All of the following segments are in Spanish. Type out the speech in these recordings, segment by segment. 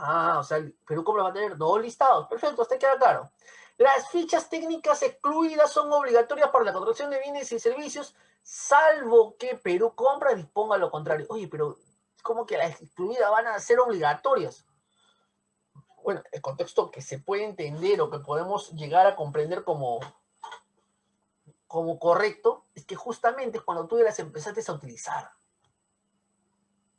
Ah, o sea, Perú Compras va a tener dos listados. Perfecto, hasta queda claro. Las fichas técnicas excluidas son obligatorias para la contratación de bienes y servicios, salvo que Perú Compras disponga lo contrario. Oye, pero ¿cómo que las excluidas van a ser obligatorias? Bueno, el contexto que se puede entender o que podemos llegar a comprender como correcto es que justamente es cuando tú las empezaste a utilizar.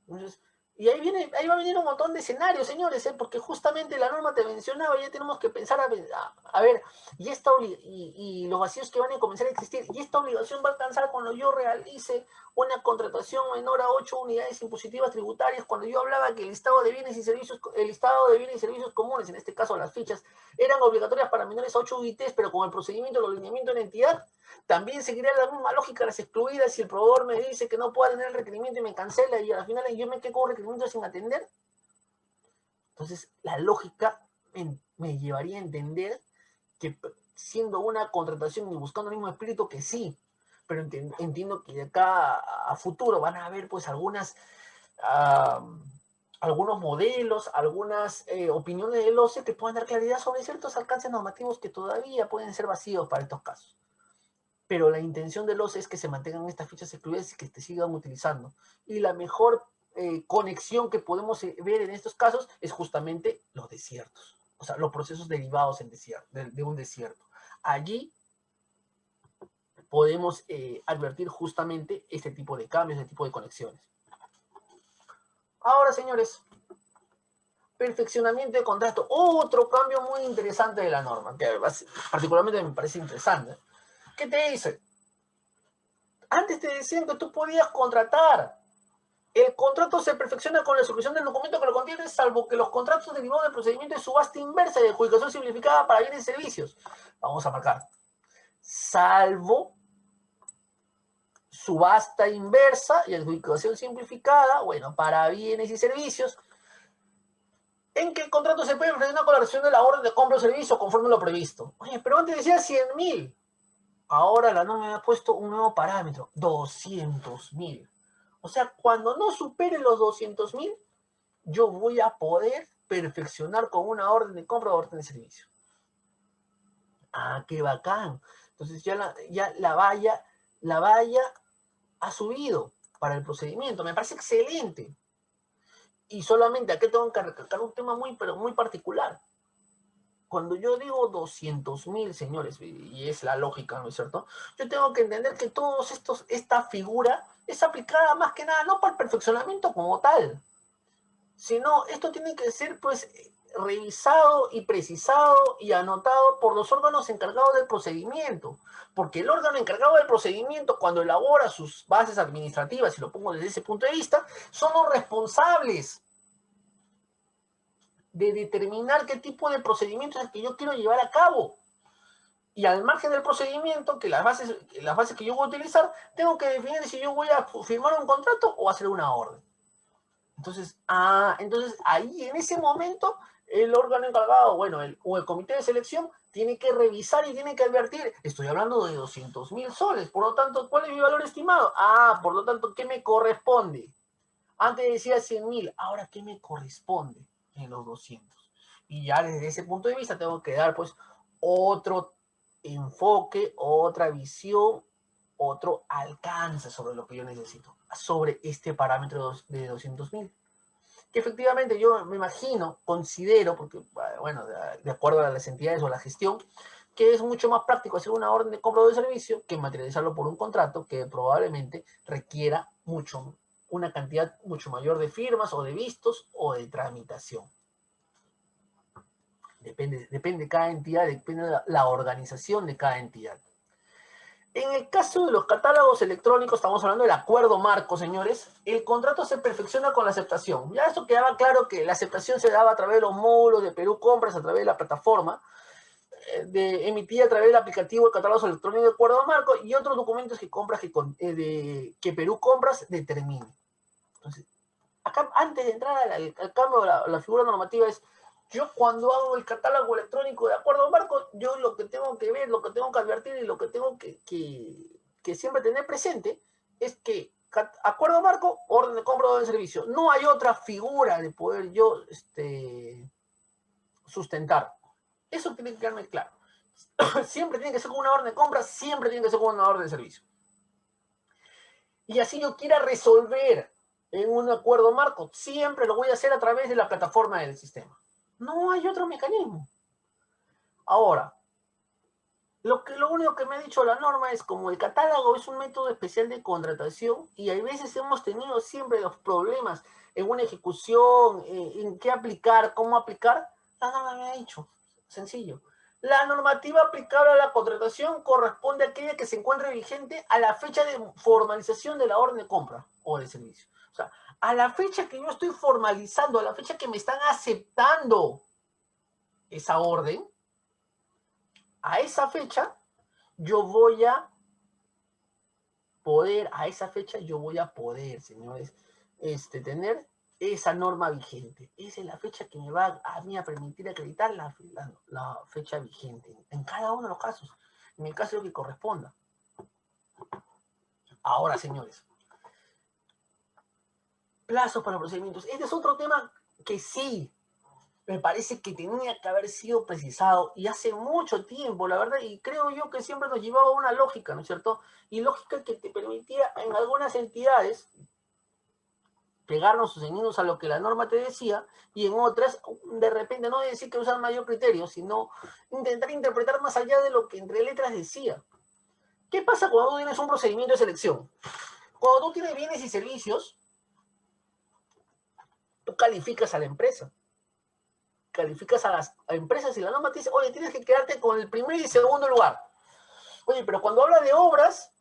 Entonces, y ahí va a venir un montón de escenarios, señores, porque justamente la norma te mencionaba, ya tenemos que pensar a ver, y los vacíos que van a comenzar a existir, y esta obligación va a alcanzar cuando yo realice una contratación menor a 8 unidades impositivas tributarias, cuando yo hablaba que el listado de bienes y servicios, el listado de bienes y servicios comunes, en este caso las fichas, eran obligatorias para menores a 8 UITs, pero con el procedimiento de alineamiento en entidad, también seguirá la misma lógica las excluidas si el proveedor me dice que no pueda tener el requerimiento y me cancela y al final yo me quedo con requerimiento sin atender. Entonces, la lógica me llevaría a entender que siendo una contratación y buscando el mismo espíritu que sí, pero entiendo que de acá a futuro van a haber pues algunos modelos, algunas opiniones del OCE que puedan dar claridad sobre ciertos alcances normativos que todavía pueden ser vacíos para estos casos. Pero la intención del OCE es que se mantengan estas fichas excluidas y que se sigan utilizando. Y la mejor conexión que podemos ver en estos casos es justamente los desiertos, o sea, los procesos derivados de un desierto. Allí podemos advertir justamente este tipo de cambios, este tipo de conexiones. Ahora, señores, perfeccionamiento de contrato, otro cambio muy interesante de la norma, que particularmente me parece interesante. ¿Qué te dice? Antes te decían que tú podías contratar. El contrato se perfecciona con la ejecución del documento que lo contiene, salvo que los contratos derivados del procedimiento de subasta inversa y de adjudicación simplificada para bienes y servicios. Vamos a marcar. Salvo subasta inversa y adjudicación simplificada, bueno, para bienes y servicios, en que el contrato se puede perfeccionar con la recepción de la orden de compra o servicio conforme lo previsto. Oye, pero antes decía 100.000. Ahora la norma me ha puesto un nuevo parámetro, 200.000. O sea, cuando no supere los 200.000, yo voy a poder perfeccionar con una orden de compra o orden de servicio. Ah, qué bacán. Entonces ya la valla ha subido para el procedimiento. Me parece excelente. Y solamente aquí tengo que recalcar un tema pero muy particular. Cuando yo digo 200.000, señores, y es la lógica, ¿no es cierto? Yo tengo que entender que esta figura es aplicada más que nada no para el perfeccionamiento como tal, sino esto tiene que ser pues revisado y precisado y anotado por los órganos encargados del procedimiento, porque el órgano encargado del procedimiento cuando elabora sus bases administrativas, y lo pongo desde ese punto de vista, son los responsables de determinar qué tipo de procedimiento es el que yo quiero llevar a cabo. Y al margen del procedimiento, que las bases que yo voy a utilizar, tengo que definir si yo voy a firmar un contrato o hacer una orden. Entonces ahí en ese momento el órgano encargado, bueno, o el comité de selección tiene que revisar y tiene que advertir, estoy hablando de 200.000 soles, por lo tanto, ¿cuál es mi valor estimado? Por lo tanto, ¿qué me corresponde? Antes decía 100.000, ahora ¿qué me corresponde en los 200? Y ya desde ese punto de vista tengo que dar pues otro enfoque, otra visión, otro alcance sobre lo que yo necesito, sobre este parámetro de 200.000. Que efectivamente yo me imagino, considero, porque bueno, de acuerdo a las entidades o a la gestión, que es mucho más práctico hacer una orden de compra o de servicio que materializarlo por un contrato que probablemente requiera una cantidad mucho mayor de firmas o de vistos o de tramitación. Depende de cada entidad, depende de la organización de cada entidad. En el caso de los catálogos electrónicos, estamos hablando del acuerdo marco, señores, el contrato se perfecciona con la aceptación. Ya esto quedaba claro que la aceptación se daba a través de los módulos de Perú Compras, a través de la plataforma, emitida a través del aplicativo de catálogos electrónicos de acuerdo marco y otros documentos que Perú Compras determine. Entonces, acá, antes de entrar al cambio de la figura normativa, yo cuando hago el catálogo electrónico de acuerdo marco, yo lo que tengo que ver, lo que tengo que advertir y lo que tengo que siempre tener presente es que Acuerdo marco, orden de compra, orden de servicio. No hay otra figura de poder yo sustentar. Eso tiene que quedarme claro. Siempre tiene que ser con una orden de compra, siempre tiene que ser con una orden de servicio. Y así yo quiera resolver en un acuerdo marco, siempre lo voy a hacer a través de la plataforma del sistema. No hay otro mecanismo. Ahora, lo único que me ha dicho la norma es como el catálogo es un método especial de contratación y a veces hemos tenido siempre los problemas en una ejecución, en qué aplicar, cómo aplicar, la norma me ha dicho, sencillo. La normativa aplicable a la contratación corresponde a aquella que se encuentre vigente a la fecha de formalización de la orden de compra o de servicio. O sea, a la fecha que yo estoy formalizando, a la fecha que me están aceptando esa orden, a esa fecha yo voy a poder, señores, tener esa norma vigente. Esa es la fecha que me va a mí a permitir acreditar la fecha vigente en cada uno de los casos, en el caso que corresponda. Ahora, señores, plazos para procedimientos. Este es otro tema que sí me parece que tenía que haber sido precisado y hace mucho tiempo, la verdad, y creo yo que siempre nos llevaba una lógica, ¿no es cierto? Y lógica que te permitía en algunas entidades pegarnos sus ceñirnos a lo que la norma te decía, y en otras, de repente, no decir que usar mayor criterio, sino intentar interpretar más allá de lo que entre letras decía. ¿Qué pasa cuando tú tienes un procedimiento de selección? Cuando tú tienes bienes y servicios, tú calificas a la empresa. Calificas a las empresas y la norma te dice, oye, tienes que quedarte con el primer y segundo lugar. Oye, pero cuando habla de obras,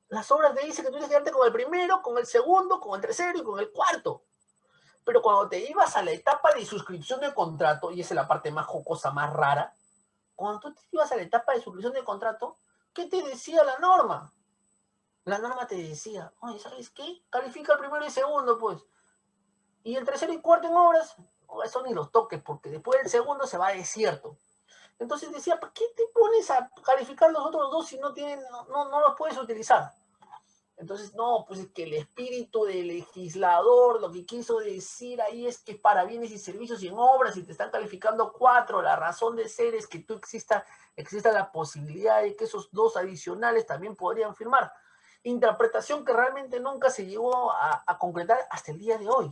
las obras te dicen que tienes que quedarte con el primero, con el segundo, con el tercero y con el cuarto. Pero cuando te ibas a la etapa de suscripción de contrato, y esa es la parte más jocosa, más rara, cuando tú te ibas a la etapa de suscripción de contrato, ¿qué te decía la norma? La norma te decía, oye, ¿sabes qué? Califica el primero y segundo, pues. Y el tercero y cuarto en obras, eso ni los toques, porque después del segundo se va a desierto. Entonces decía, ¿para qué te pones a calificar los otros dos si no los puedes utilizar? Entonces, no, pues es que el espíritu del legislador lo que quiso decir ahí es que para bienes y servicios y en obras, si te están calificando 4, la razón de ser es que tú exista la posibilidad de que esos dos adicionales también podrían firmar. Interpretación que realmente nunca se llegó a concretar hasta el día de hoy.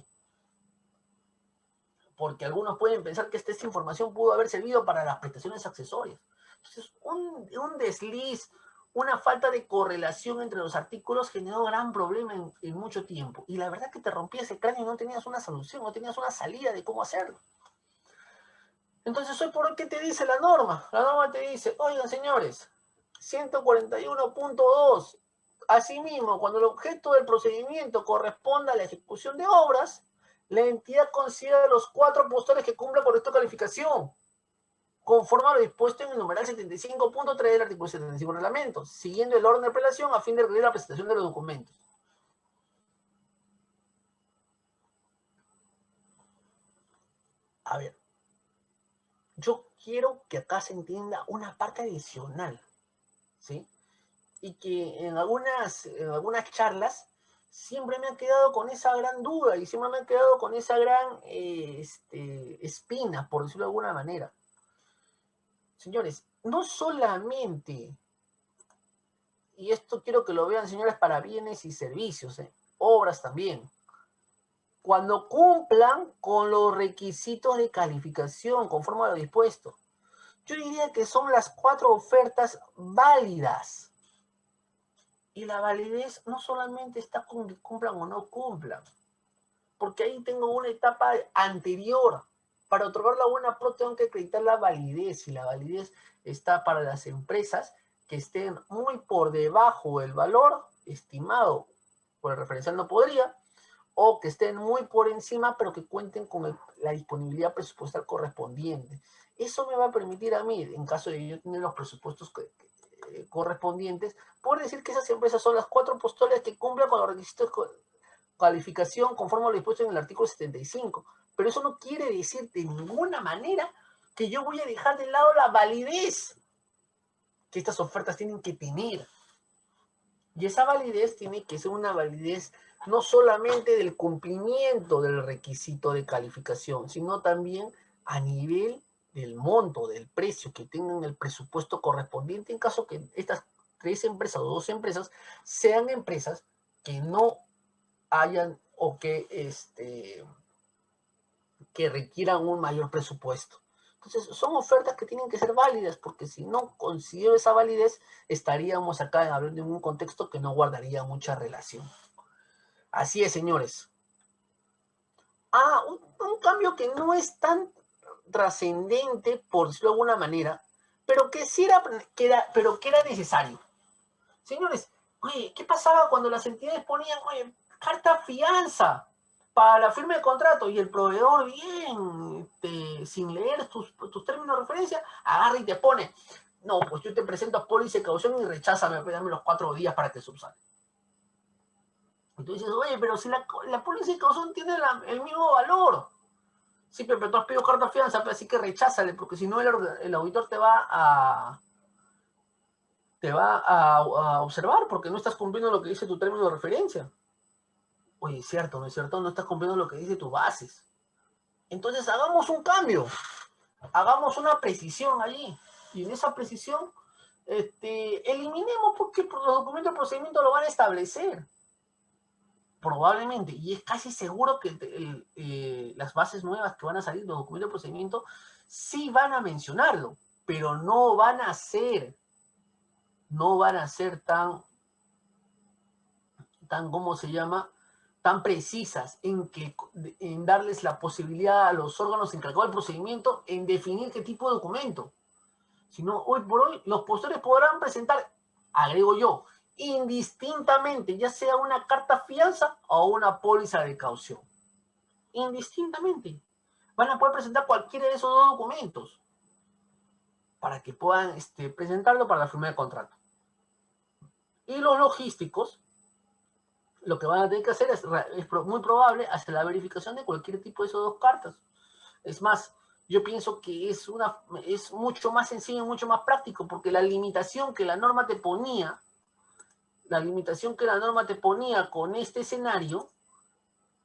Porque algunos pueden pensar que esta información pudo haber servido para las prestaciones accesorias. Entonces, un desliz, una falta de correlación entre los artículos generó gran problema en mucho tiempo. Y la verdad que te rompías el cráneo y no tenías una solución, no tenías una salida de cómo hacerlo. Entonces, hoy por hoy, ¿qué te dice la norma? La norma te dice, oigan señores, 141.2, asimismo, cuando el objeto del procedimiento corresponda a la ejecución de obras, la entidad considera los 4 postores que cumplan con esta calificación, conforme a lo dispuesto en el numeral 75.3 del artículo 75 del reglamento, siguiendo el orden de apelación a fin de requerir la presentación de los documentos. A ver, yo quiero que acá se entienda una parte adicional, ¿sí? Y que en algunas charlas siempre me ha quedado con esa gran duda y siempre me ha quedado con esa gran espina, por decirlo de alguna manera. Señores, no solamente, y esto quiero que lo vean, señores, para bienes y servicios, obras también, cuando cumplan con los requisitos de calificación conforme a lo dispuesto, yo diría que son las 4 ofertas válidas. Y la validez no solamente está con que cumplan o no cumplan, porque ahí tengo una etapa anterior. Para otorgar la buena pro tengo que acreditar la validez, y la validez está para las empresas que estén muy por debajo del valor estimado por el referencial no podría, o que estén muy por encima, pero que cuenten con la disponibilidad presupuestal correspondiente. Eso me va a permitir a mí, en caso de yo tener los presupuestos correspondientes, poder decir que esas empresas son las 4 postores que cumplen con los requisitos de calificación conforme a lo dispuesto en el artículo 75. Pero eso no quiere decir de ninguna manera que yo voy a dejar de lado la validez que estas ofertas tienen que tener. Y esa validez tiene que ser una validez no solamente del cumplimiento del requisito de calificación, sino también a nivel del monto, del precio, que tengan el presupuesto correspondiente en caso que estas 3 empresas o 2 empresas sean empresas que no hayan o que requieran un mayor presupuesto. Entonces, son ofertas que tienen que ser válidas, porque si no considero esa validez, estaríamos acá hablando de un contexto que no guardaría mucha relación. Así es, señores. Un cambio que no es tan trascendente, por decirlo de alguna manera, pero que sí era necesario. Señores, oye, ¿qué pasaba cuando las entidades ponían, oye, carta fianza para la firma de contrato y el proveedor bien, sin leer tus términos de referencia, agarra y te pone, no, pues yo te presento póliza de caución y recházame, dame los 4 días para que subsane. Y tú dices, oye, pero si la póliza de caución tiene el mismo valor. Sí, pero tú has pedido carta fianza, pero así que recházale, porque si no el auditor te va a observar porque no estás cumpliendo lo que dice tu término de referencia. Oye, es cierto, no es cierto, no estás cumpliendo lo que dice tus bases. Entonces hagamos un cambio, hagamos una precisión allí. Y en esa precisión, eliminemos porque los documentos de procedimiento lo van a establecer. Probablemente, y es casi seguro que las bases nuevas que van a salir, los documentos de procedimiento, sí van a mencionarlo, pero no van a ser ¿cómo se llama? Tan precisas en darles la posibilidad a los órganos encargados del procedimiento en definir qué tipo de documento. Sino, hoy por hoy, los postores podrán presentar, agrego yo, indistintamente, ya sea una carta fianza o una póliza de caución. Indistintamente. Van a poder presentar cualquiera de esos 2 documentos para que puedan presentarlo para la firma de contrato. Y los logísticos, lo que van a tener que hacer es muy probable hacer la verificación de cualquier tipo de esas 2 cartas. Es más, yo pienso que es mucho más sencillo y mucho más práctico, porque la limitación que la norma te ponía con este escenario,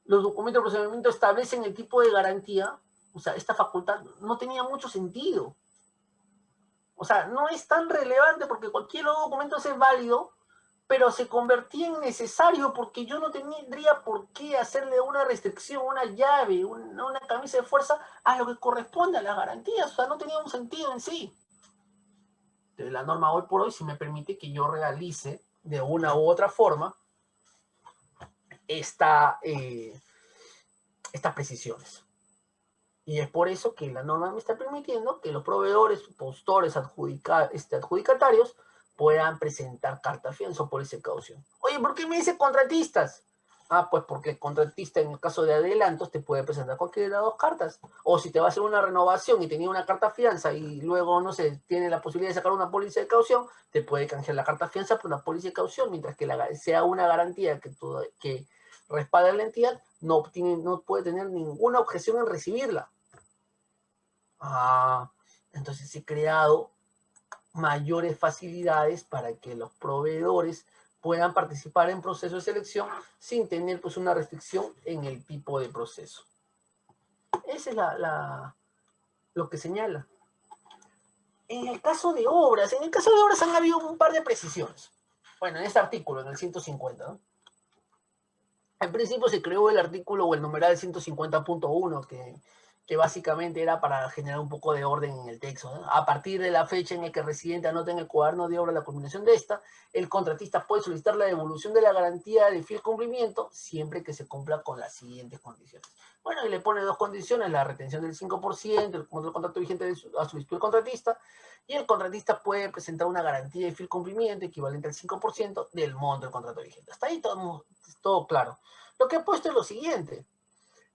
los documentos de procedimiento establecen el tipo de garantía, o sea, esta facultad no tenía mucho sentido. O sea, no es tan relevante porque cualquier documento es válido, pero se convertía en necesario porque yo no tendría por qué hacerle una restricción, una llave, una camisa de fuerza a lo que corresponde a las garantías. O sea, no tenía un sentido en sí. Entonces, la norma hoy por hoy sí me permite que yo realice de una u otra forma estas precisiones. Y es por eso que la norma me está permitiendo que los proveedores, postores, adjudicatarios puedan presentar carta fianza o póliza de caución. Oye, ¿por qué me dice contratistas? Pues porque el contratista en el caso de adelantos te puede presentar cualquiera de las 2 cartas. O si te va a hacer una renovación y tenía una carta fianza y luego, no sé, tiene la posibilidad de sacar una póliza de caución, te puede canjear la carta fianza por una póliza de caución, mientras que sea una garantía que respalda la entidad, no puede tener ninguna objeción en recibirla. Entonces he creado mayores facilidades para que los proveedores puedan participar en procesos de selección sin tener pues una restricción en el tipo de proceso. Ese es lo que señala. En el caso de obras han habido un par de precisiones. Bueno, en este artículo, en el 150, ¿no? En principio se creó el artículo o el numeral 150.1 que básicamente era para generar un poco de orden en el texto, ¿no? A partir de la fecha en la que el residente anota en el cuaderno de obra la culminación de esta, el contratista puede solicitar la devolución de la garantía de fiel cumplimiento siempre que se cumpla con las siguientes condiciones. Bueno, y le pone 2 condiciones, la retención del 5%, el contrato vigente a solicitud del contratista, y el contratista puede presentar una garantía de fiel cumplimiento equivalente al 5% del monto del contrato vigente. Hasta ahí todo claro. Lo que he puesto es lo siguiente.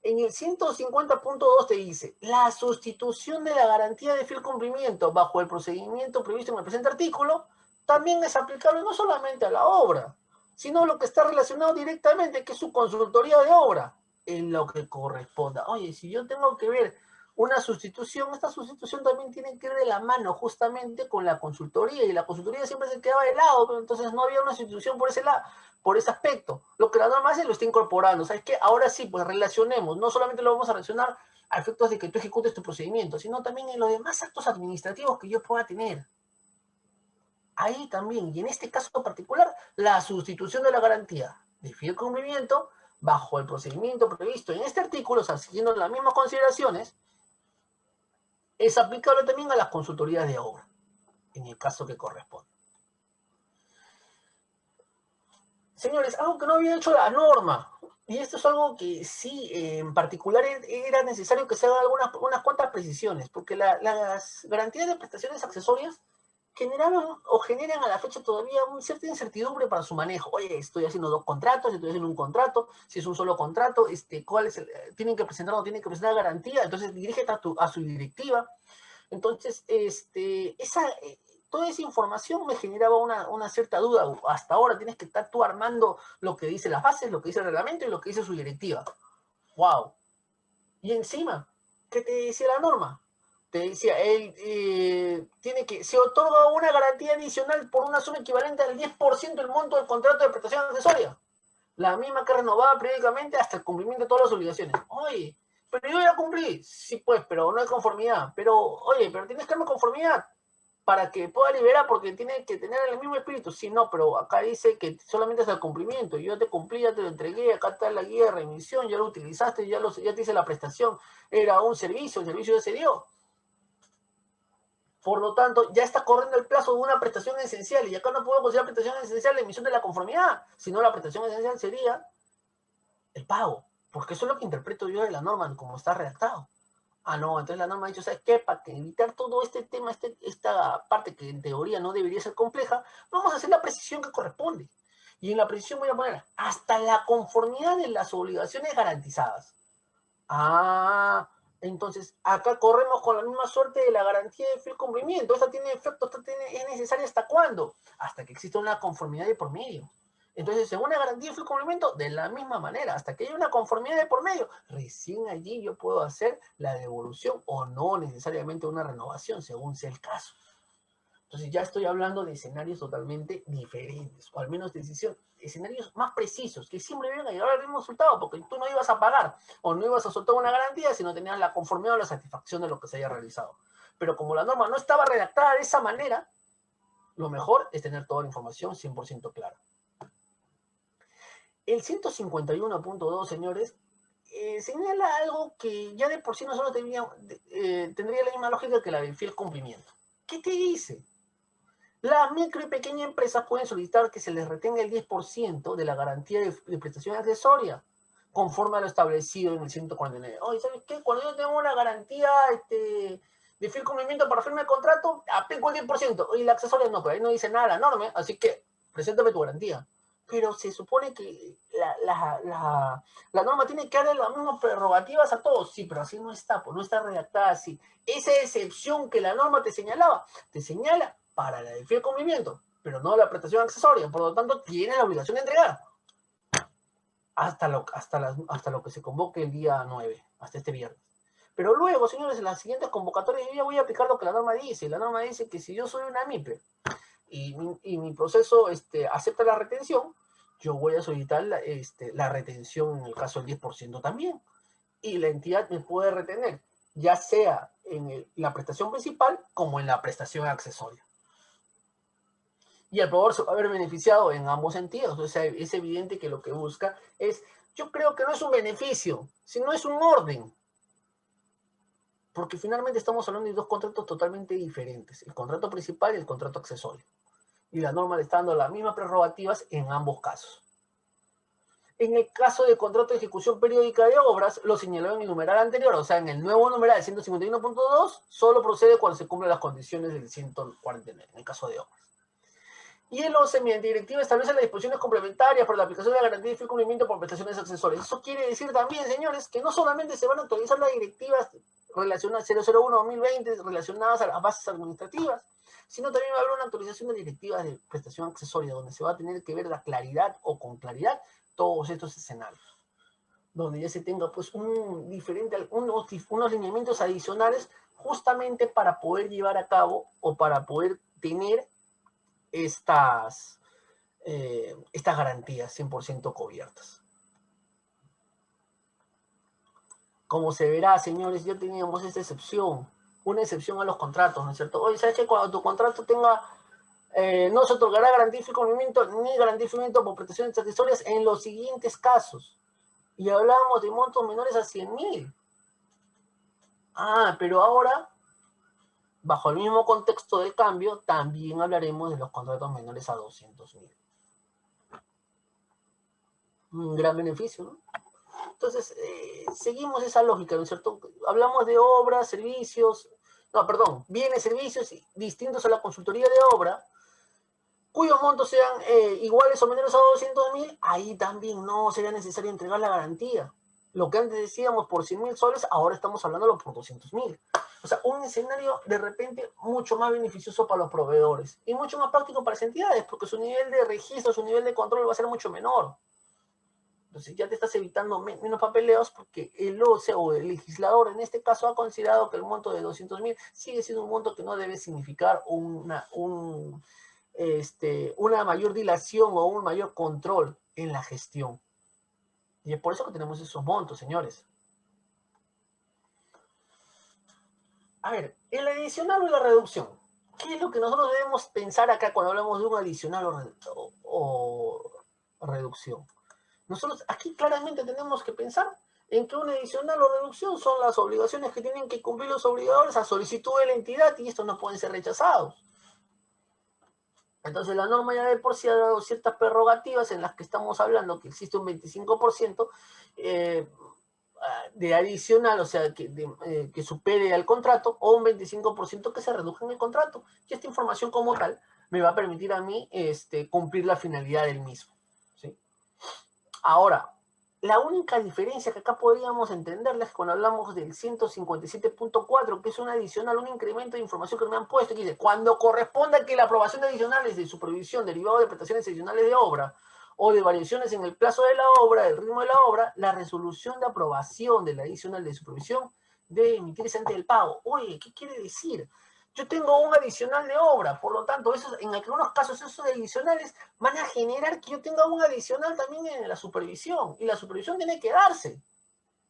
En el 150.2 te dice, la sustitución de la garantía de fiel cumplimiento bajo el procedimiento previsto en el presente artículo también es aplicable no solamente a la obra, sino lo que está relacionado directamente, que es su consultoría de obra, en lo que corresponda. Oye, si yo tengo que ver una sustitución. Esta sustitución también tiene que ir de la mano justamente con la consultoría, y la consultoría siempre se quedaba de lado, pero entonces no había una sustitución por ese lado, por ese aspecto. Lo que la norma hace lo está incorporando. ¿Sabes qué? Ahora sí, pues relacionemos. No solamente lo vamos a relacionar a efectos de que tú ejecutes tu procedimiento, sino también en los demás actos administrativos que yo pueda tener. Ahí también, y en este caso particular, la sustitución de la garantía de fiel cumplimiento bajo el procedimiento previsto en este artículo, o sea, siguiendo las mismas consideraciones, es aplicable también a las consultorías de obra, en el caso que corresponde. Señores, algo que no había hecho la norma, y esto es algo que sí, en particular era necesario que se hagan unas cuantas precisiones, porque las garantías de prestaciones accesorias generaban o generan a la fecha todavía una cierta incertidumbre para su manejo. Oye, estoy haciendo 2 contratos, estoy haciendo un contrato, si es un solo contrato, ¿cuál es tienen que presentar o no tienen que presentar garantía? Entonces dirígete a su directiva. Entonces, toda esa información me generaba una cierta duda. Hasta ahora tienes que estar tú armando lo que dice las bases, lo que dice el reglamento y lo que dice su directiva. ¡Wow! Y encima, ¿qué te decía la norma? Te decía, se otorga una garantía adicional por una suma equivalente al 10% del monto del contrato de prestación accesoria. La misma que renovaba periódicamente hasta el cumplimiento de todas las obligaciones. Oye, pero yo ya cumplí. Sí, pues, pero no hay conformidad. Pero, oye, pero tienes que darme conformidad para que pueda liberar, porque tiene que tener el mismo espíritu. Sí, no, pero acá dice que solamente es el cumplimiento. Yo te cumplí, ya te lo entregué, acá está la guía de remisión, ya lo utilizaste, ya te hice la prestación. Era un servicio, el servicio ya se dio. Por lo tanto, ya está corriendo el plazo de una prestación esencial, y acá no puedo considerar prestación esencial la emisión de la conformidad, sino la prestación esencial sería el pago, porque eso es lo que interpreto yo de la norma como está redactado. Ah, no, entonces la norma ha dicho, ¿sabes qué? Para evitar todo este tema, esta parte que en teoría no debería ser compleja, vamos a hacer la precisión que corresponde. Y en la precisión voy a poner hasta la conformidad de las obligaciones garantizadas. Ah, entonces acá corremos con la misma suerte de la garantía de fiel cumplimiento. Esta tiene efecto, es necesaria ¿hasta cuándo? Hasta que exista una conformidad de por medio. Entonces, según la garantía de fiel cumplimiento, de la misma manera, hasta que haya una conformidad de por medio, recién allí yo puedo hacer la devolución o no necesariamente una renovación, según sea el caso. Entonces ya estoy hablando de escenarios totalmente diferentes, o al menos de escenarios más precisos, que siempre van a llegar al mismo resultado, porque tú no ibas a pagar o no ibas a soltar una garantía si no tenías la conformidad o la satisfacción de lo que se haya realizado. Pero como la norma no estaba redactada de esa manera, lo mejor es tener toda la información 100% clara. El 151.2, señores, señala algo que ya de por sí nosotros tendría la misma lógica que la del fiel cumplimiento. ¿Qué te dice? Las micro y pequeñas empresas pueden solicitar que se les retenga el 10% de la garantía de prestación accesoria, conforme a lo establecido en el 149. Oye, ¿sabes qué? Cuando yo tengo una garantía de fiel cumplimiento para firmar el contrato, aplico el 10%. Y la accesoria no, pero ahí no dice nada la norma, así que preséntame tu garantía. Pero se supone que la norma tiene que darle las mismas prerrogativas a todos. Sí, pero así no está, pues no está redactada así. Esa excepción que la norma te señalaba, te señala para la de fiel cumplimiento, pero no la prestación accesoria. Por lo tanto, tiene la obligación de entregar hasta lo que se convoque el día 9, hasta este viernes. Pero luego, señores, en las siguientes convocatorias yo ya voy a aplicar lo que la norma dice. La norma dice que si yo soy una MIPE y mi proceso acepta la retención, yo voy a solicitar la retención en el caso del 10% también. Y la entidad me puede retener, ya sea en la prestación principal como en la prestación accesoria. Y el proveedor se va a ver beneficiado en ambos sentidos. O sea, es evidente que lo que busca es, yo creo que no es un beneficio, sino es un orden. Porque finalmente estamos hablando de dos contratos totalmente diferentes, el contrato principal y el contrato accesorio. Y la norma le está dando las mismas prerrogativas en ambos casos. En el caso de contrato de ejecución periódica de obras, lo señalado en el numeral anterior, o sea, en el nuevo numeral 151.2, solo procede cuando se cumplen las condiciones del 149, en el caso de obras. Y el 11, mediante directiva, establece las disposiciones complementarias para la aplicación de la garantía de fiel cumplimiento por prestaciones accesorias. Eso quiere decir también, señores, que no solamente se van a actualizar las directivas relacionadas 001-2020 relacionadas a las bases administrativas, sino también va a haber una actualización de directivas de prestación accesoria, donde se va a tener que ver la claridad o con claridad todos estos escenarios. donde ya se tenga pues unos lineamientos adicionales justamente para poder llevar a cabo o para poder tener estas garantías 100% cubiertas. Como se verá, señores, ya teníamos esta excepción, una excepción a los contratos, ¿no es cierto? Oye, ¿sabes qué? Cuando tu contrato tenga, no se otorgará garantía de cumplimiento ni garantía de cumplimiento por prestaciones accesorias en los siguientes casos. Y hablábamos de montos menores a 100.000. Ah, pero ahora, bajo el mismo contexto del cambio, también hablaremos de los contratos menores a 200.000. Un gran beneficio, ¿no? Entonces, seguimos esa lógica, ¿no es cierto? Hablamos de obras, servicios, no, perdón, bienes, servicios distintos a la consultoría de obra, cuyos montos sean iguales o menores a 200.000, ahí también no sería necesario entregar la garantía. Lo que antes decíamos por 100.000 soles, ahora estamos hablando por 200.000. O sea, un escenario de repente mucho más beneficioso para los proveedores y mucho más práctico para las entidades, porque su nivel de registro, su nivel de control va a ser mucho menor. Entonces ya te estás evitando menos papeleos porque el OCE o el legislador en este caso ha considerado que el monto de 200.000 sigue siendo un monto que no debe significar una mayor dilación o un mayor control en la gestión. Y es por eso que tenemos esos montos, señores. A ver, el adicional o la reducción. ¿Qué es lo que nosotros debemos pensar acá cuando hablamos de un adicional o reducción? Nosotros aquí claramente tenemos que pensar en que un adicional o reducción son las obligaciones que tienen que cumplir los obligadores a solicitud de la entidad y estos no pueden ser rechazados. Entonces la norma ya de por sí ha dado ciertas prerrogativas en las que estamos hablando que existe un 25% de adicional, o sea, que supere al contrato, o un 25% que se reduzca en el contrato. Y esta información como tal me va a permitir a mí cumplir la finalidad del mismo. ¿Sí? Ahora, la única diferencia que acá podríamos entenderla es cuando hablamos del 157.4, que es un adicional, un incremento de información que me han puesto, que dice, cuando corresponda que la aprobación de adicionales de supervisión derivado de prestaciones adicionales de obra o de variaciones en el plazo de la obra, del ritmo de la obra, la resolución de aprobación de la adicional de supervisión debe emitirse ante el pago. Oye, ¿qué quiere decir? Yo tengo un adicional de obra, por lo tanto, en algunos casos esos adicionales van a generar que yo tenga un adicional también en la supervisión, y la supervisión tiene que darse,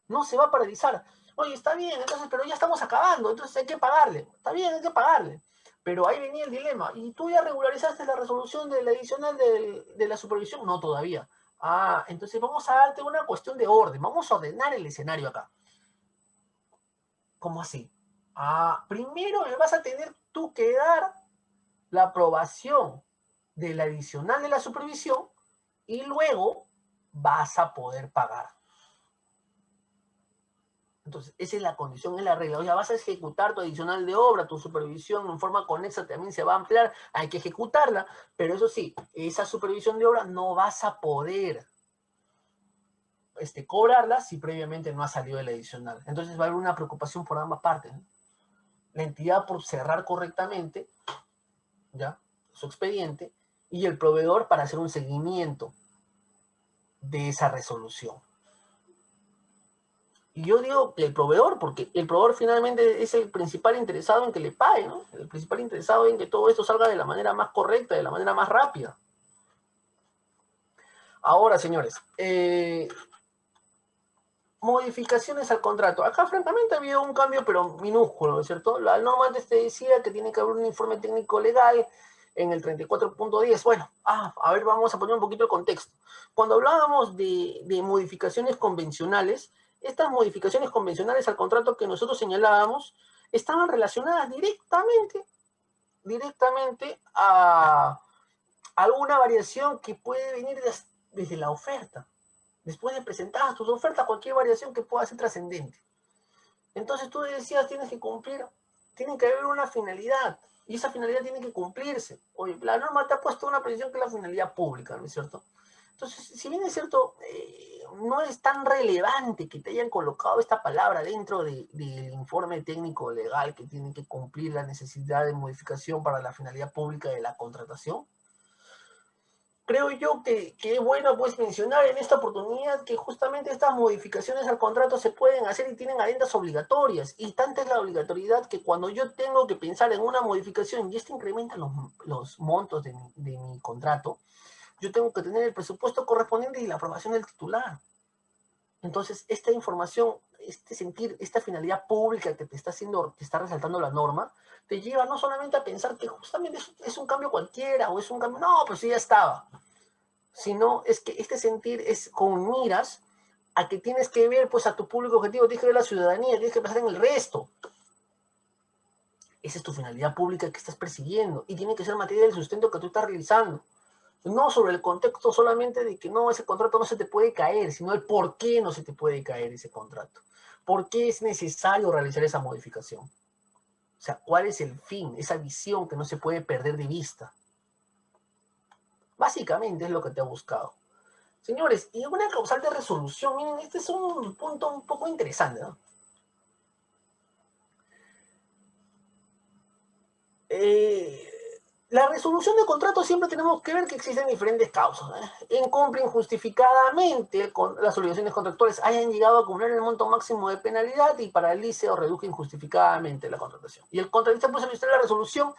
no se va a paralizar. Oye, está bien, entonces, pero ya estamos acabando, entonces hay que pagarle. Está bien, hay que pagarle. Pero ahí venía el dilema. ¿Y tú ya regularizaste la resolución del adicional de la supervisión? No, todavía. Ah, entonces vamos a darte una cuestión de orden. Vamos a ordenar el escenario acá. ¿Cómo así? Ah, primero me vas a tener tú que dar la aprobación del adicional de la supervisión y luego vas a poder pagar. Entonces, esa es la condición, es la regla. O sea, vas a ejecutar tu adicional de obra, tu supervisión en forma conexa también se va a ampliar, hay que ejecutarla, pero eso sí, esa supervisión de obra no vas a poder cobrarla si previamente no ha salido el adicional. Entonces va a haber una preocupación por ambas partes, ¿no? La entidad por cerrar correctamente, ¿ya?, su expediente, y el proveedor para hacer un seguimiento de esa resolución. Y yo digo que el proveedor, porque el proveedor finalmente es el principal interesado en que le pague, ¿no? El principal interesado en que todo esto salga de la manera más correcta, de la manera más rápida. Ahora, señores, modificaciones al contrato. Acá, francamente, ha habido un cambio, pero minúsculo, ¿no es cierto? La norma antes te decía que tiene que haber un informe técnico legal en el 34.10. Bueno, a ver, vamos a poner un poquito el contexto. Cuando hablábamos de modificaciones convencionales, estas modificaciones convencionales al contrato que nosotros señalábamos estaban relacionadas directamente a alguna variación que puede venir desde la oferta. Después de presentar tus ofertas, cualquier variación que pueda ser trascendente. Entonces tú decías, tienes que cumplir, tiene que haber una finalidad, y esa finalidad tiene que cumplirse. Oye, la norma te ha puesto una precisión que es la finalidad pública, ¿no es cierto? Entonces, si bien es cierto, no es tan relevante que te hayan colocado esta palabra dentro del informe técnico legal que tiene que cumplir la necesidad de modificación para la finalidad pública de la contratación, creo yo que es bueno pues mencionar en esta oportunidad que justamente estas modificaciones al contrato se pueden hacer y tienen adendas obligatorias. Y tanta es la obligatoriedad que cuando yo tengo que pensar en una modificación y esto incrementa los montos de mi contrato, yo tengo que tener el presupuesto correspondiente y la aprobación del titular. Entonces, esta información, este sentir, esta finalidad pública que te está haciendo, que está resaltando la norma, te lleva no solamente a pensar que justamente es un cambio cualquiera o es un cambio, no, pues sí, ya estaba, sino es que este sentir es con miras a que tienes que ver pues a tu público objetivo, tienes que ver la ciudadanía, tienes que pensar en el resto. Esa es tu finalidad pública que estás persiguiendo y tiene que ser materia del sustento que tú estás realizando. No sobre el contexto solamente de que no, ese contrato no se te puede caer, sino el por qué no se te puede caer ese contrato. ¿Por qué es necesario realizar esa modificación? O sea, ¿cuál es el fin? Esa visión que no se puede perder de vista. Básicamente es lo que te ha buscado. Señores, y una causal de resolución, miren, este es un punto un poco interesante, ¿no? La resolución de contrato siempre tenemos que ver que existen diferentes causas. Incumple injustificadamente con las obligaciones contractuales, hayan llegado a acumular el monto máximo de penalidad y paralice o reduzca injustificadamente la contratación. Y el contratista puede solicitar la resolución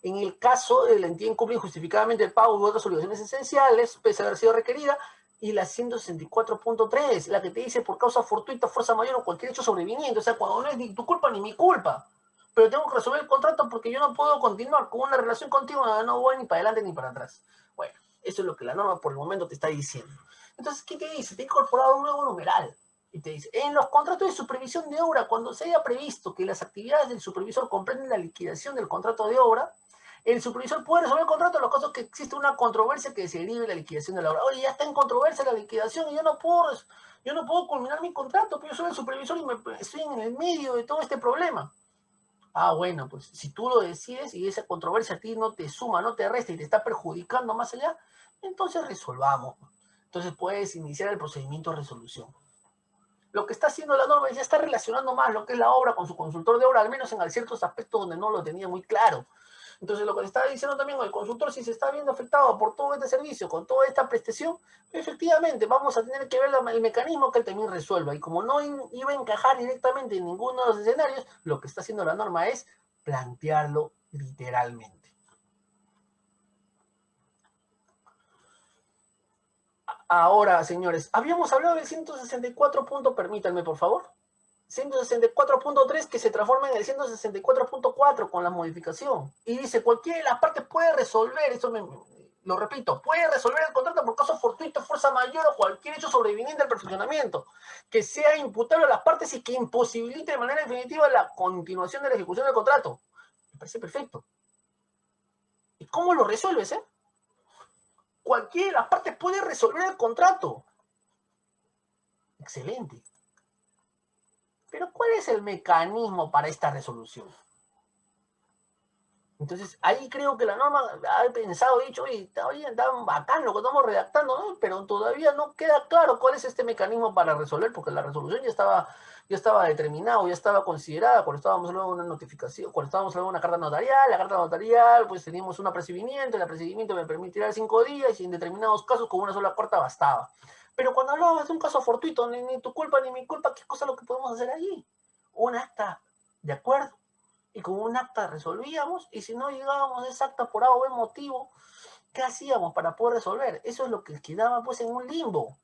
en el caso de la entidad incumple injustificadamente el pago de otras obligaciones esenciales, pese a haber sido requerida, y la 164.3, la que te dice por causa fortuita, fuerza mayor o cualquier hecho sobreviniente, o sea, cuando no es ni tu culpa ni mi culpa, pero tengo que resolver el contrato porque yo no puedo continuar con una relación contigo, no voy ni para adelante ni para atrás. Bueno, eso es lo que la norma por el momento te está diciendo. Entonces, ¿qué te dice? Te ha incorporado un nuevo numeral. Y te dice, en los contratos de supervisión de obra, cuando se haya previsto que las actividades del supervisor comprenden la liquidación del contrato de obra, el supervisor puede resolver el contrato en los casos que existe una controversia que se derive de la liquidación de la obra. Oye, ya está en controversia la liquidación y yo no puedo culminar mi contrato, pero yo soy el supervisor y estoy en el medio de todo este problema. Ah, bueno, pues si tú lo decides y esa controversia a ti no te suma, no te resta y te está perjudicando más allá, entonces resolvamos. Entonces puedes iniciar el procedimiento de resolución. Lo que está haciendo la norma es ya está relacionando más lo que es la obra con su consultor de obra, al menos en ciertos aspectos donde no lo tenía muy claro. Entonces, lo que le está diciendo también el consultor, si se está viendo afectado por todo este servicio, con toda esta prestación, efectivamente vamos a tener que ver el mecanismo que él también resuelva. Y como no iba a encajar directamente en ninguno de los escenarios, lo que está haciendo la norma es plantearlo literalmente. Ahora, señores, habíamos hablado del 164 punto, permítanme, por favor. 164.3 que se transforma en el 164.4 con la modificación. Y dice, cualquiera de las partes puede resolver, eso lo repito, puede resolver el contrato por caso fortuito, fuerza mayor o cualquier hecho sobreviniente al perfeccionamiento, que sea imputable a las partes y que imposibilite de manera definitiva la continuación de la ejecución del contrato. Me parece perfecto. ¿Y cómo lo resuelves, Cualquiera de las partes puede resolver el contrato. Excelente. Pero ¿cuál es el mecanismo para esta resolución? Entonces, ahí creo que la norma ha pensado, dicho, oye, está bacán lo que estamos redactando, ¿no? Pero todavía no queda claro cuál es este mecanismo para resolver, porque la resolución ya estaba determinada, ya estaba considerada cuando estábamos hablando de una notificación, cuando estábamos hablando de una carta notarial. La carta notarial, pues teníamos un apercibimiento, el apercibimiento me permitirá 5 días y en determinados casos con una sola cuarta bastaba. Pero cuando hablamos de un caso fortuito, ni tu culpa ni mi culpa, ¿qué cosa es lo que podemos hacer allí? Un acta de acuerdo y con un acta resolvíamos, y si no llegábamos a ese acta por A o B motivo, ¿qué hacíamos para poder resolver? Eso es lo que quedaba pues en un limbo.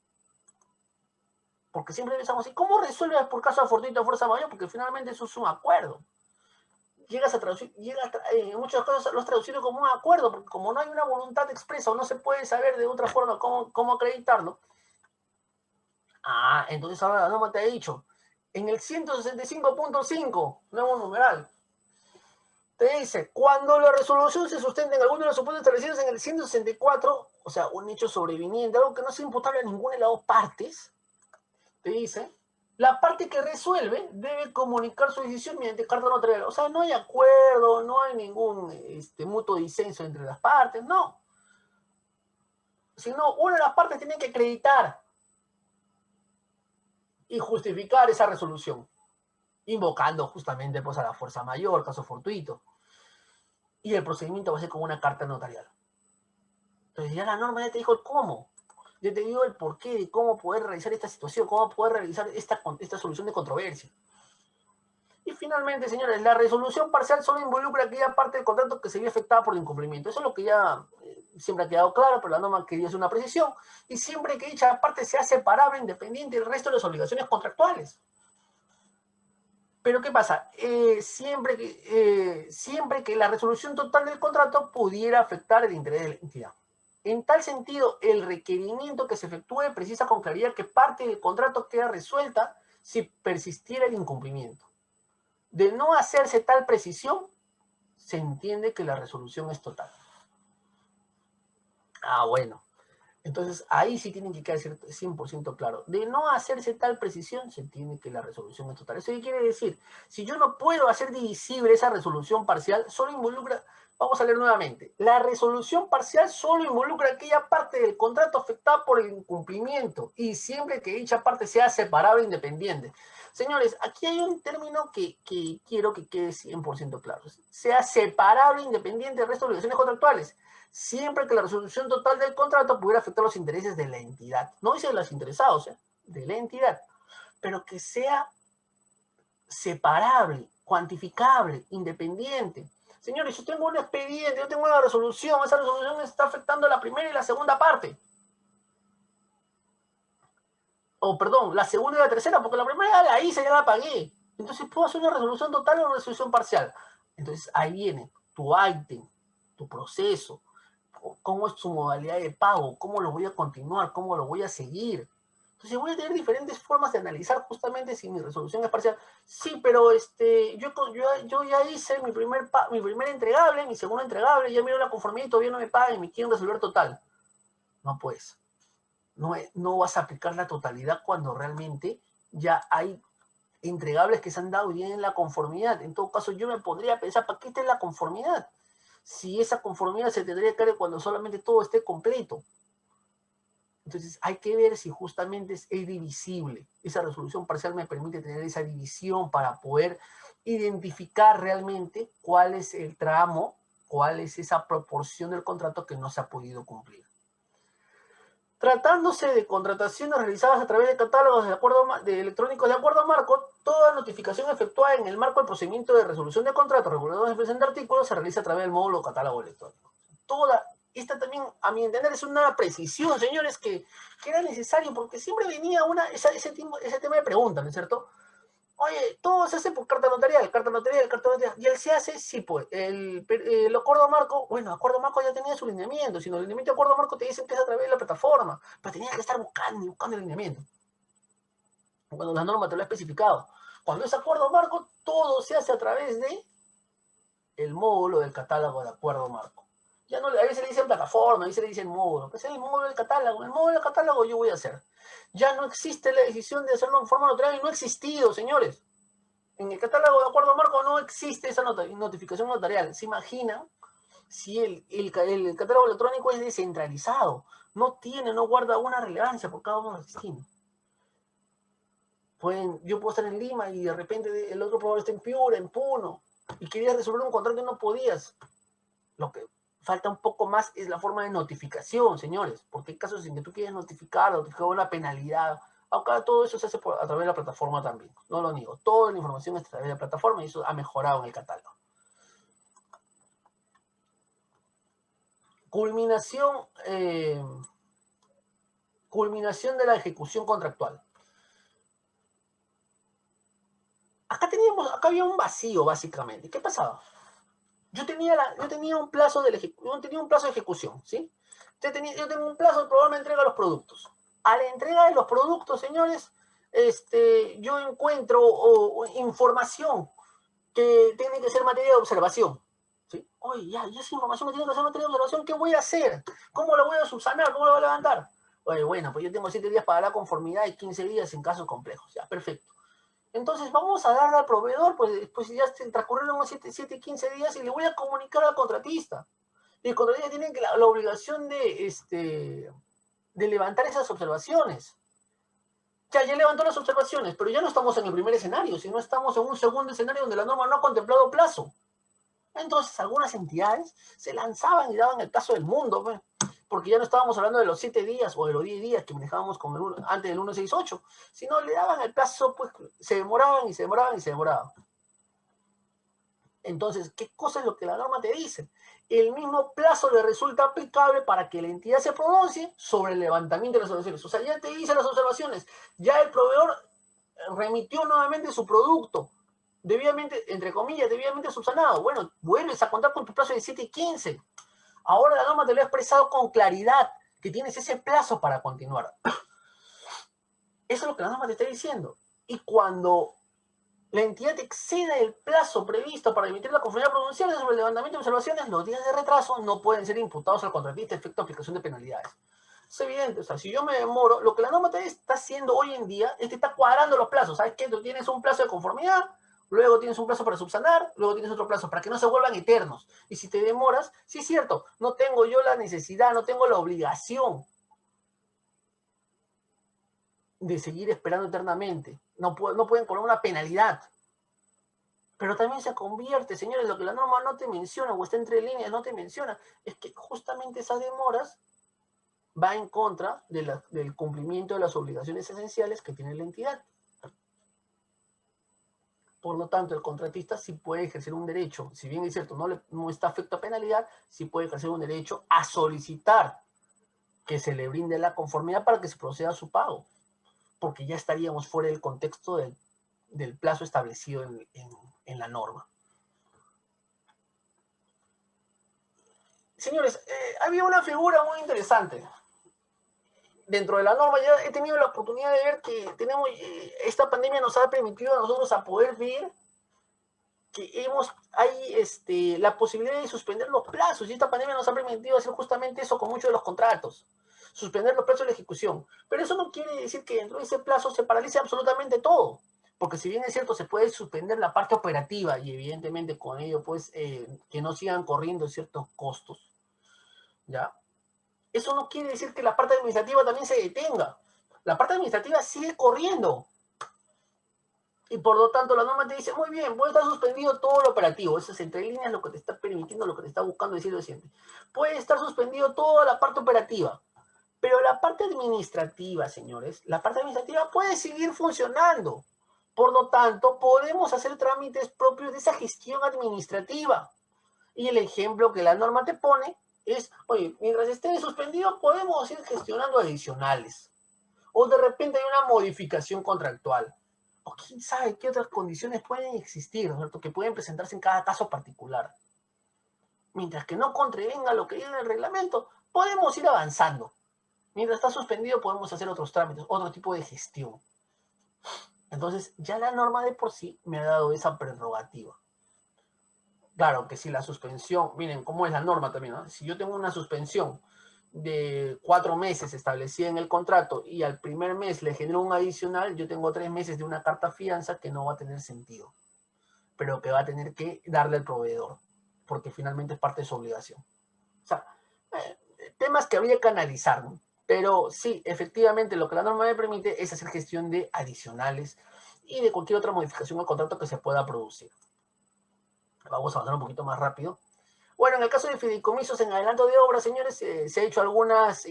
Porque siempre pensamos, ¿y cómo resuelves por caso de fortuita o fuerza mayor? Porque finalmente eso es un acuerdo. Llegas a traducir, en muchos casos lo has traducido como un acuerdo, porque como no hay una voluntad expresa o no se puede saber de otra forma cómo acreditarlo, entonces ahora la norma te ha dicho, en el 165.5, nuevo numeral, te dice, cuando la resolución se sustenta en alguno de los supuestos establecidos en el 164, o sea, un hecho sobreviniente, algo que no sea imputable a ninguna de las dos partes, te dice, la parte que resuelve debe comunicar su decisión mediante carta notarial. O sea, no hay acuerdo, no hay ningún mutuo disenso entre las partes, no. Sino una de las partes tiene que acreditar y justificar esa resolución, invocando justamente pues, a la fuerza mayor, caso fortuito. Y el procedimiento va a ser con una carta notarial. Entonces ya la norma ya te dijo el cómo. Ya te digo el porqué de cómo poder realizar esta situación, cómo poder realizar esta solución de controversia. Y finalmente, señores, la resolución parcial solo involucra aquella parte del contrato que se vio afectada por el incumplimiento. Eso es lo que ya siempre ha quedado claro, pero la norma quería hacer una precisión. Y siempre que dicha parte sea separable, independiente del resto de las obligaciones contractuales. Pero ¿qué pasa? Siempre que la resolución total del contrato pudiera afectar el interés de la entidad. En tal sentido, el requerimiento que se efectúe precisa con claridad que parte del contrato queda resuelta si persistiera el incumplimiento. De no hacerse tal precisión, se entiende que la resolución es total. Bueno. Entonces, ahí sí tienen que quedar 100% claro. De no hacerse tal precisión, se entiende que la resolución es total. ¿Eso qué quiere decir? Si yo no puedo hacer divisible esa resolución parcial, solo involucra, vamos a leer nuevamente, la resolución parcial solo involucra aquella parte del contrato afectada por el incumplimiento y siempre que dicha parte sea separable e independiente. Señores, aquí hay un término que quiero que quede 100% claro. Sea separable e independiente del resto de obligaciones contractuales, siempre que la resolución total del contrato pudiera afectar los intereses de la entidad. No dice de los interesados, de la entidad. Pero que sea separable, cuantificable, independiente. Señores, yo tengo un expediente, yo tengo una resolución, esa resolución está afectando la primera y la segunda parte. O perdón, la segunda y la tercera, porque la primera la hice, ya la pagué. Entonces puedo hacer una resolución total o una resolución parcial. Entonces ahí viene tu ítem, tu proceso, cómo es su modalidad de pago, cómo lo voy a continuar, cómo lo voy a seguir. Entonces voy a tener diferentes formas de analizar justamente si mi resolución es parcial. Sí, pero yo ya hice mi primer entregable, mi segundo entregable, ya miro la conformidad y todavía no me pagan y me quieren resolver total. No, pues, no vas a aplicar la totalidad cuando realmente ya hay entregables que se han dado y tienen la conformidad. En todo caso, yo me podría pensar, ¿para qué está la conformidad? Si esa conformidad se tendría que dar cuando solamente todo esté completo. Entonces hay que ver si justamente es divisible. Esa resolución parcial me permite tener esa división para poder identificar realmente cuál es el tramo, cuál es esa proporción del contrato que no se ha podido cumplir. Tratándose de contrataciones realizadas a través de catálogos electrónicos de acuerdo a marco, toda notificación efectuada en el marco del procedimiento de resolución de contrato regulado en el presente artículo se realiza a través del módulo catálogo electrónico. Esta también, a mi entender, es una precisión, señores, que era necesario, porque siempre venía ese tema de preguntas, ¿no es cierto? Oye, todo se hace por carta notarial. ¿Y él se hace? Sí, pues. El acuerdo marco, bueno, acuerdo marco ya tenía su lineamiento. Si no, el lineamiento de acuerdo marco te dicen que es a través de la plataforma, pero tenía que estar buscando el lineamiento. Cuando la norma te lo ha especificado. Cuando es acuerdo marco, todo se hace a través de el módulo del catálogo de acuerdo marco. Ya no, a veces le dicen plataforma, a veces le dicen módulo. Pues el módulo del catálogo. El módulo del catálogo yo voy a hacer. Ya no existe la decisión de hacerlo en forma notarial y no ha existido, señores. En el catálogo de acuerdo marco no existe esa notificación notarial. ¿Se imaginan si el catálogo electrónico es descentralizado? No guarda una relevancia por cada uno de los destinos. Yo puedo estar en Lima y de repente el otro proveedor está en Piura, en Puno, y querías resolver un contrato y no podías. Lo que falta un poco más es la forma de notificación, señores, porque hay casos en que tú quieres notificar una penalidad. Acá todo eso se hace a través de la plataforma también, no lo niego. Toda la información es a través de la plataforma y eso ha mejorado en el catálogo. Culminación de la ejecución contractual. Acá había un vacío, básicamente. ¿Qué pasaba? Yo tenía un plazo de ejecución, ¿sí? Yo tengo un plazo de probarme entrega de los productos. A la entrega de los productos, señores, yo encuentro información que tiene que ser materia de observación. ¿Sí? Oye, ya esa información que tiene que ser materia de observación, ¿qué voy a hacer? ¿Cómo la voy a subsanar? ¿Cómo la voy a levantar? Oye, bueno, pues yo tengo 7 días para la conformidad y 15 días en casos complejos. Ya, perfecto. Entonces vamos a darle al proveedor, pues ya transcurrieron 7, 15 días y le voy a comunicar al contratista. Y el contratista tiene la obligación de levantar esas observaciones. Ya levantó las observaciones, pero ya no estamos en el primer escenario, sino estamos en un segundo escenario donde la norma no ha contemplado plazo. Entonces algunas entidades se lanzaban y daban el plazo del mundo. porque ya no estábamos hablando de los 7 días o de los 10 días que manejábamos antes del 168, sino le daban el plazo, pues se demoraban y se demoraban y se demoraban. Entonces, ¿qué cosa es lo que la norma te dice? El mismo plazo le resulta aplicable para que la entidad se pronuncie sobre el levantamiento de las observaciones. O sea, ya te dice las observaciones, ya el proveedor remitió nuevamente su producto, debidamente, entre comillas, debidamente subsanado. Bueno, vuelves a contar con tu plazo de 7 y 15. Ahora la norma te lo ha expresado con claridad, que tienes ese plazo para continuar. Eso es lo que la norma te está diciendo. Y cuando la entidad exceda el plazo previsto para emitir la conformidad pronunciada sobre el levantamiento de observaciones, los días de retraso no pueden ser imputados al contratista efecto de aplicación de penalidades. Es evidente, o sea, si yo me demoro, lo que la norma te está haciendo hoy en día es que está cuadrando los plazos. ¿Sabes qué? Tú tienes un plazo de conformidad, luego tienes un plazo para subsanar, luego tienes otro plazo para que no se vuelvan eternos. Y si te demoras, sí es cierto, no tengo yo la necesidad, no tengo la obligación de seguir esperando eternamente. No pueden poner una penalidad. Pero también se convierte, señores, lo que la norma no te menciona o está entre líneas, no te menciona, es que justamente esas demoras va en contra del cumplimiento de las obligaciones esenciales que tiene la entidad. Por lo tanto, el contratista sí puede ejercer un derecho, si bien es cierto, no está afecto a penalidad, sí puede ejercer un derecho a solicitar que se le brinde la conformidad para que se proceda a su pago, porque ya estaríamos fuera del contexto del plazo establecido en la norma. Señores, había una figura muy interesante. Dentro de la norma ya he tenido la oportunidad de ver que esta pandemia nos ha permitido a nosotros a poder ver que hay la posibilidad de suspender los plazos, y esta pandemia nos ha permitido hacer justamente eso con muchos de los contratos, suspender los plazos de la ejecución. Pero eso no quiere decir que dentro de ese plazo se paralice absolutamente todo, porque si bien es cierto, se puede suspender la parte operativa y evidentemente con ello pues que no sigan corriendo ciertos costos, ¿ya? Eso no quiere decir que la parte administrativa también se detenga. La parte administrativa sigue corriendo. Y por lo tanto la norma te dice, muy bien, puede estar suspendido todo lo operativo. Eso es entre líneas lo que te está permitiendo, lo que te está buscando decir lo siguiente. Puede estar suspendido toda la parte operativa. Pero la parte administrativa, señores, la parte administrativa puede seguir funcionando. Por lo tanto, podemos hacer trámites propios de esa gestión administrativa. Y el ejemplo que la norma te pone es, oye, mientras esté suspendido podemos ir gestionando adicionales. O de repente hay una modificación contractual. O quién sabe qué otras condiciones pueden existir, ¿no es cierto?, que pueden presentarse en cada caso particular. Mientras que no contravenga lo que dice en el reglamento, podemos ir avanzando. Mientras está suspendido podemos hacer otros trámites, otro tipo de gestión. Entonces, ya la norma de por sí me ha dado esa prerrogativa. Claro que si la suspensión, miren cómo es la norma también, ¿no? Si yo tengo una suspensión de 4 meses establecida en el contrato y al primer mes le genero un adicional, yo tengo 3 meses de una carta fianza que no va a tener sentido, pero que va a tener que darle al proveedor, porque finalmente es parte de su obligación. O sea, temas que habría que analizar, ¿no? Pero sí, efectivamente lo que la norma me permite es hacer gestión de adicionales y de cualquier otra modificación al contrato que se pueda producir. Vamos a avanzar un poquito más rápido. Bueno, en el caso de fideicomisos en adelanto de obra, señores, se ha hecho algunas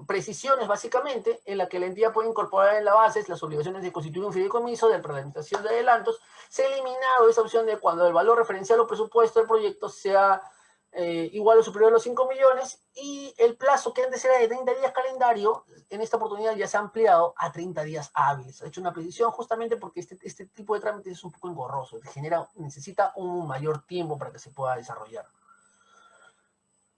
precisiones, básicamente, en la que la entidad puede incorporar en la base las obligaciones de constituir un fideicomiso de presentación de adelantos. Se ha eliminado esa opción de cuando el valor referencial o presupuesto del proyecto sea igual o superior a los 5 millones, y el plazo que antes era de 30 días calendario, en esta oportunidad ya se ha ampliado a 30 días hábiles. Ha hecho una precisión justamente porque este tipo de trámites es un poco engorroso, necesita un mayor tiempo para que se pueda desarrollar.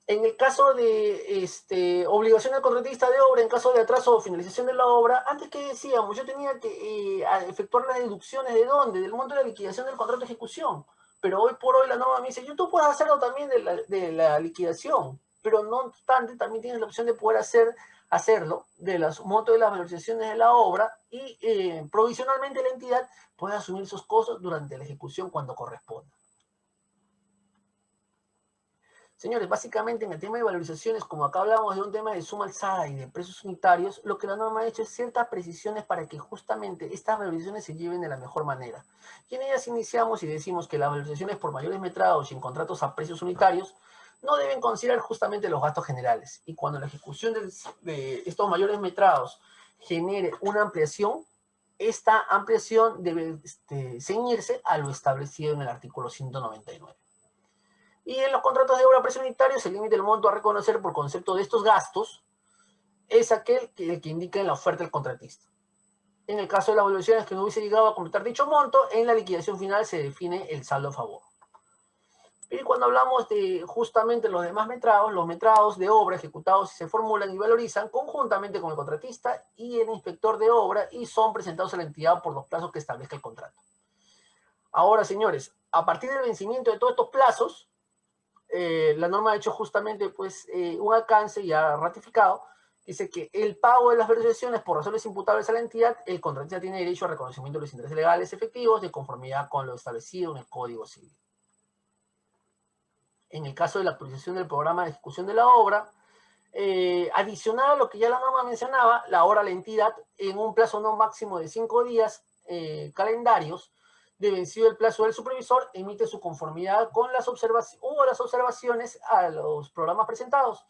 En el caso de obligación del contratista de obra, en caso de atraso o finalización de la obra, antes que decíamos, yo tenía que efectuar las deducciones ¿de dónde? Del monto de la liquidación del contrato de ejecución. Pero hoy por hoy la norma me dice, tú puedes hacerlo también de la liquidación, pero no obstante, también tienes la opción de poder hacerlo de los montos de las valorizaciones de la obra y provisionalmente la entidad puede asumir esos costos durante la ejecución cuando corresponda. Señores, básicamente en el tema de valorizaciones, como acá hablamos de un tema de suma alzada y de precios unitarios, lo que la norma ha hecho es ciertas precisiones para que justamente estas valorizaciones se lleven de la mejor manera. Y en ellas iniciamos y decimos que las valorizaciones por mayores metrados y en contratos a precios unitarios no deben considerar justamente los gastos generales. Y cuando la ejecución de estos mayores metrados genere una ampliación, esta ampliación debe ceñirse a lo establecido en el artículo 199. Y en los contratos de obra presunitarios, el límite del monto a reconocer por concepto de estos gastos es aquel que indica en la oferta del contratista. En el caso de las evaluaciones que no hubiese llegado a completar dicho monto, en la liquidación final se define el saldo a favor. Y cuando hablamos de justamente los demás metrados, los metrados de obra ejecutados se formulan y valorizan conjuntamente con el contratista y el inspector de obra y son presentados a la entidad por los plazos que establezca el contrato. Ahora, señores, a partir del vencimiento de todos estos plazos, la norma ha hecho justamente pues, un alcance ya ratificado. Dice que el pago de las valorizaciones por razones imputables a la entidad, el contratista tiene derecho a reconocimiento de los intereses legales efectivos de conformidad con lo establecido en el Código Civil. En el caso de la actualización del programa de ejecución de la obra, adicional a lo que ya la norma mencionaba, la obra a la entidad, en un plazo no máximo de 5 días calendarios, de vencido el plazo del supervisor, emite su conformidad con las observaciones a los programas presentados.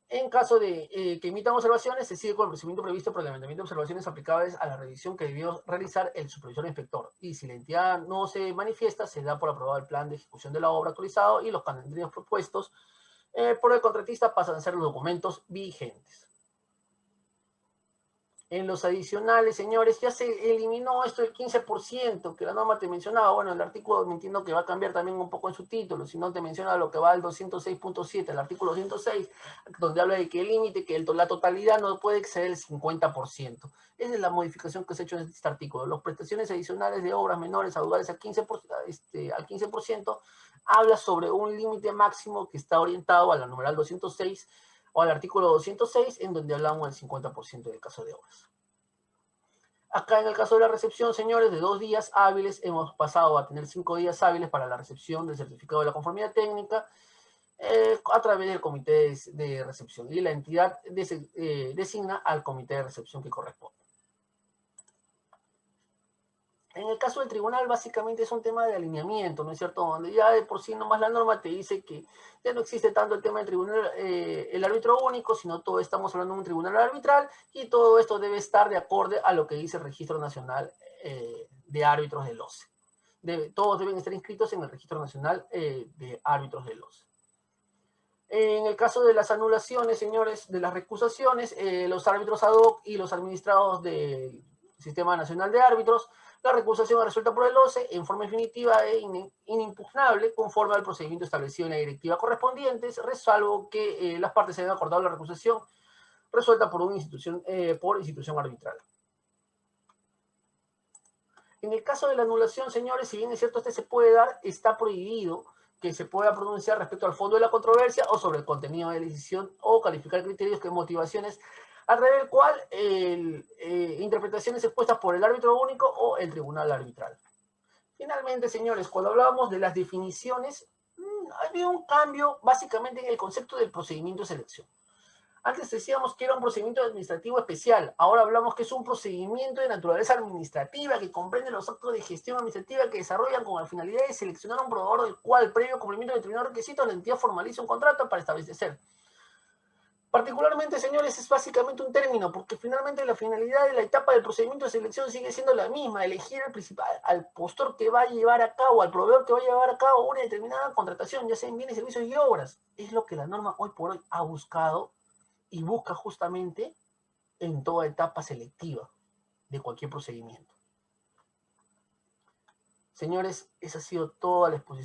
En caso de que emitan observaciones, se sigue con el procedimiento previsto por el levantamiento de observaciones aplicables a la revisión que debió realizar el supervisor inspector. Y si la entidad no se manifiesta, se da por aprobado el plan de ejecución de la obra actualizado y los calendarios propuestos por el contratista pasan a ser los documentos vigentes. En los adicionales, señores, ya se eliminó esto del 15% que la norma te mencionaba. Bueno, el artículo me entiendo que va a cambiar también un poco en su título, si no te menciona lo que va al 206.7, el artículo 106, donde habla de que el límite, que la totalidad no puede exceder el 50%. Esa es la modificación que se ha hecho en este artículo. Las prestaciones adicionales de obras menores audales al 15%, habla sobre un límite máximo que está orientado a la numeral 206 o al artículo 206, en donde hablamos del 50% del caso de obras. Acá en el caso de la recepción, señores, de 2 días hábiles, hemos pasado a tener 5 días hábiles para la recepción del certificado de la conformidad técnica a través del comité de recepción. Y la entidad designa al comité de recepción que corresponde. En el caso del tribunal, básicamente es un tema de alineamiento, ¿no es cierto? Donde ya de por sí nomás la norma te dice que ya no existe tanto el tema del tribunal, el árbitro único, sino todo estamos hablando de un tribunal arbitral y todo esto debe estar de acorde a lo que dice el Registro Nacional de Árbitros del OCE. Todos deben estar inscritos en el Registro Nacional de Árbitros del OCE. En el caso de las anulaciones, señores, de las recusaciones, los árbitros ad hoc y los administrados del Sistema Nacional de Árbitros, la recusación es resuelta por el OCE en forma definitiva e inimpugnable conforme al procedimiento establecido en la directiva correspondiente, salvo que las partes hayan acordado la recusación resuelta por institución arbitral. En el caso de la anulación, señores, si bien es cierto, se puede dar, está prohibido que se pueda pronunciar respecto al fondo de la controversia o sobre el contenido de la decisión o calificar criterios que motivaciones a través del cual interpretaciones expuestas por el árbitro único o el tribunal arbitral. Finalmente, señores, cuando hablábamos de las definiciones, había un cambio básicamente en el concepto del procedimiento de selección. Antes decíamos que era un procedimiento administrativo especial, ahora hablamos que es un procedimiento de naturaleza administrativa que comprende los actos de gestión administrativa que desarrollan con la finalidad de seleccionar a un proveedor del cual, previo cumplimiento de determinados requisitos, la entidad formaliza un contrato para establecer. Particularmente, señores, es básicamente un término, porque finalmente la finalidad de la etapa del procedimiento de selección sigue siendo la misma, elegir al postor que va a llevar a cabo, al proveedor que va a llevar a cabo una determinada contratación, ya sea en bienes, servicios y obras. Es lo que la norma hoy por hoy ha buscado y busca justamente en toda etapa selectiva de cualquier procedimiento. Señores, esa ha sido toda la exposición.